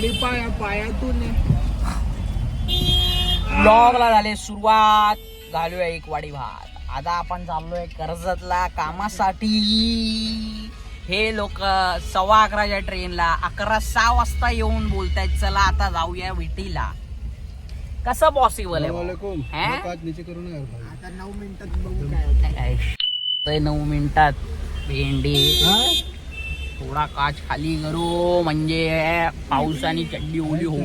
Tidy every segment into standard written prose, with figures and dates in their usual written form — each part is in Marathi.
बांगडी पायातून ब्लॉगला झाले सुरुवात. घालूया एक वाडी भात. आता आपण चाललोय कर्जतला कामासाठी. हे लोक 11:15 ट्रेनला 11:06 वाजता येऊन बोलतायत चला आता जाऊया विटीला. कसं पॉसिबल आहे? आता 9 मिनिटात बघू काय 9 मिनिटात भेंडी थोडा काच खाली करू म्हणजे पावसाने चड्डी ओली होऊ.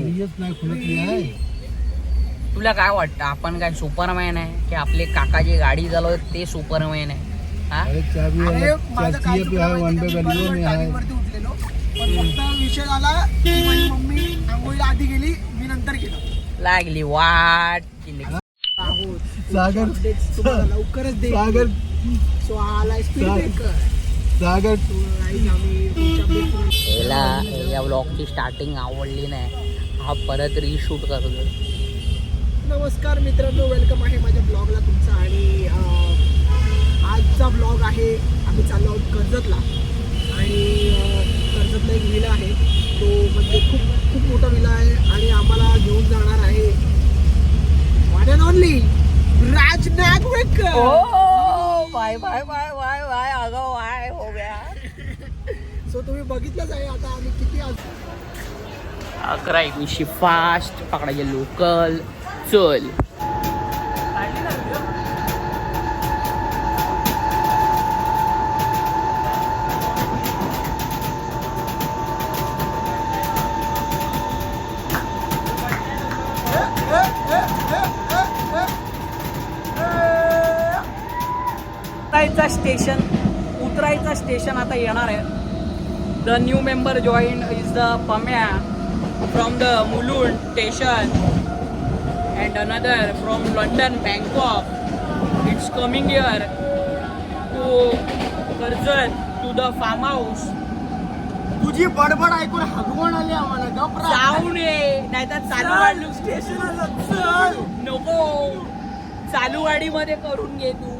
तुला काय वाटतं आपण काय सुपरमॅन आहे की आपले काका जे गाडी चालवत ते सुपरमॅन आहे? विषय झाला माझी मम्मी आंघोळीला आधी गेली मी नंतर गेलो. लागली वाट सागर लवकरच दे सागर सो आला स्पीड ब्रेकर सागर या ब्लॉगची स्टार्टिंग आवडली नाही. हा परत रिशूट करतो. नमस्कार मित्रांनो, वेलकम आहे माझ्या ब्लॉगला तुमचं. आणि आजचा ब्लॉग आहे आम्ही चाललो आहोत कर्जतला. आणि कर्जतला एक विला आहे, तो म्हणजे खूप खूप मोठा विला आहे. आणि आम्हाला घेऊन जाणार आहे one and only Raj Nagvekar. Bye bye bye bye bye अगं वाय हो गया. सो तुम्ही बघितलंच आहे आता आम्ही किती 11 मिनिट फास्ट पकडायचे लोकल. चल उतरायचा स्टेशन आता येणार आहे. The new member join is the Pamya from the Mulund station and another from London, Bangkok. It's coming here to Karjat to the farm house. तुझी बडबड ऐकून हगवण आली आम्हाला. जाऊन ये नाहीतर चालू गाडी स्टेशनला चल. नको चालू गाडीमध्ये करून घे तू.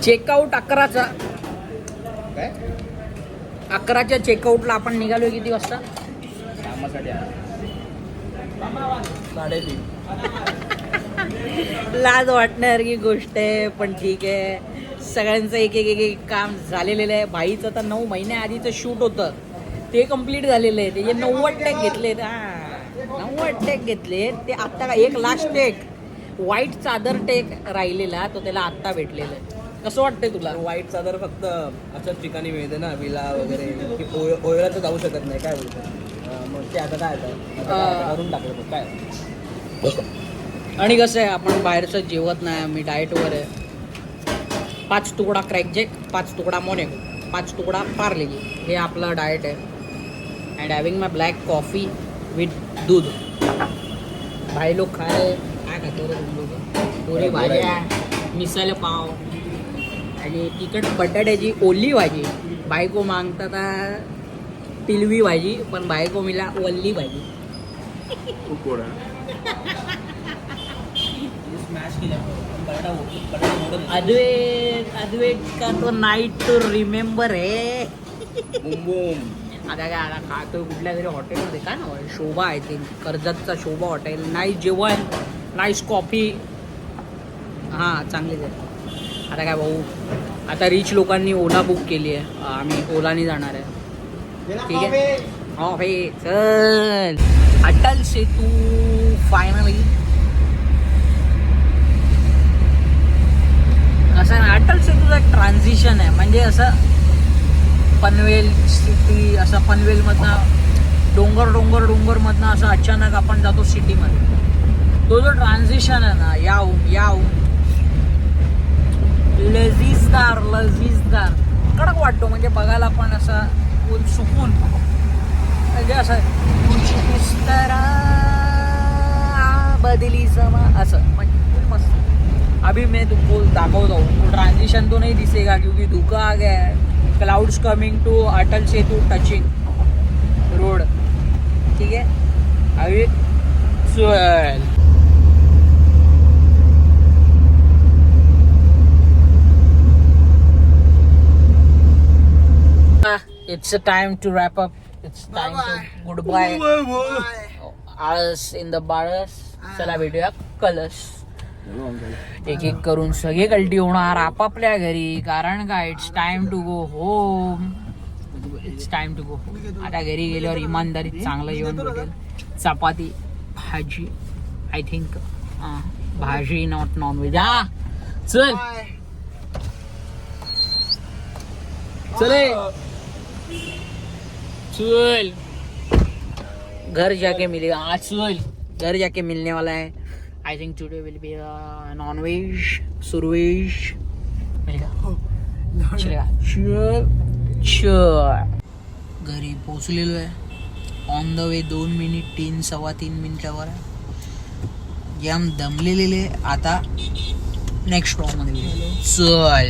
चेकआउट 11चा. 11च्या चेकआउटला आपण निघालोय किती वाजता? कामासाठी 3:30. लाज वाटण्यासारखी गोष्ट आहे पण ठीक आहे. सगळ्यांचं एक एक एक एक काम झालेलं आहे. भाईचं तर 9 महिन्याआधीचं शूट होतं ते कम्प्लीट झालेलं आहे. त्याचे 90 टेक घेतलेत. 90 टेक घेतले ते आत्ता. एक लास्ट टेक व्हाईट चादर टेक राहिलेला तो त्याला आत्ता भेटलेला आहे. कसं वाटतंय तुला? व्हाईट चादर फक्त अशाच ठिकाणी मिळते ना, विला वगैरे की ओळला तर जाऊ शकत नाही. काय बोलतो मग ते आता काय करून टाकलं काय. आणि कसं आहे आपण बाहेरचं जेवत नाही. मी डाएटवर आहे. 5 तुकडा क्रॅकजेक, 5 तुकडा मोनेको, 5 तुकडा पार्लेजी हे आपलं डाएट आहे. And having my black coffee with दूध. भाई लोक काय खातो रे लोक? पुरी भाज्या, मिसल पाव आणि तिखट बटाट्याची ओली भाजी. बायको मागतात तिलवी भाजी पण बायको मिला वल्ली भाजी. अद्वैत का तो नाईट टू रिमेंबर आहे. आता काय आता खातो कुठल्या तरी हॉटेलमध्ये काय ना शोभा आहे ते कर्जतचा शोभा हॉटेल. नाईस जेवण, नाईस कॉफी. हां चांगलीच आहे. आता काय भाऊ आता रिच लोकांनी ओला बुक केली आहे. आम्ही ओलाने जाणार आहे. ठीक आहे. हो भाई चल. अटल सेतू फायनली. कसं ना अटल सेतूचं एक ट्रान्झिशन आहे. म्हणजे असं पनवेल सिटी असं पनवेलमधनं डोंगरमधनं असं अचानक आपण जातो सिटीमध्ये. तो जो ट्रान्झिशन आहे ना याहून लजीजदार कडक वाटतो, म्हणजे बघायला पण असा फुल सुकून, म्हणजे असं इस तरह बदली समा असं, म्हणजे फुल मस्त. अभी मैं तुमको दाखवता हूँ, तो ट्रांजिशन तो नहीं दिसेगा क्योंकि धुका आ गया है. Clouds coming to Atal Setu touching road. ठीक है, अभी चल. It's a time to wrap up. It's time to goodbye. आळस इन द बाळस. चला भेटूया कलस. एक एक करून सगळे कल्टी होणार आपापल्या घरी, कारण काय it's time to go home. It's time to go home. आता घरी गेल्यावर इमानदारीत चांगलं जेवण भेटेल. चपाती भाजी, आय थिंक भाजी नॉट नॉनव्हेज. हा चल चले चल. घर जाके मिलेगा. आज चल घर जाके मिलने वाला है. I think today will be non veg सुरवेज मिलेगा. चलेगा. चल चल. घरी पोचलेलो आहे. ऑन द वे 2 मिनिट 3-3.25 मिनिटावर आहे. जाम दमलेले आता नेक्स्ट स्टॉप मध्ये चल.